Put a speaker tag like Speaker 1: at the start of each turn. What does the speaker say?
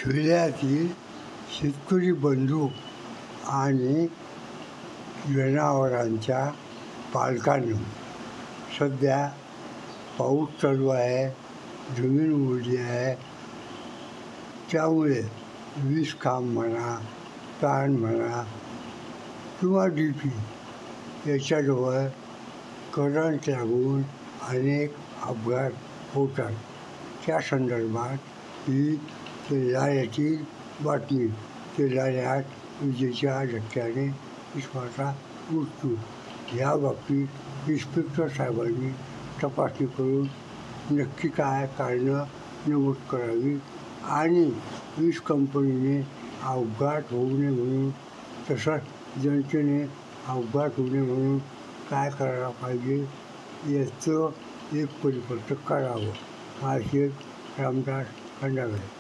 Speaker 1: खेड्यातील शेतकरी बंधू आणि जनावरांच्या पालकांनो, सध्या पाऊस चालू आहे, जमीन ओढली आहे, त्यामुळे वीज खांब म्हणा, ताण म्हणा किंवा DP याच्याजवळ करंट लागून अनेक अपघात होतात. त्या संदर्भात ही तेलाऱ्याची बातमी. तेलाऱ्यात विजेच्या झटक्याने इस्माचा मृत्यू. या बाबतीत इन्स्पेक्टर साहेबांनी तपासणी करून नक्की काय कारणं नमूद करावी आणि वीज कंपनीने अपघात होऊ नये म्हणून, तसंच जनतेने अपघात होऊ नये म्हणून काय करायला पाहिजे याचं एक परिपत्रक काढावं. हा शेख रामदास खंडागळे.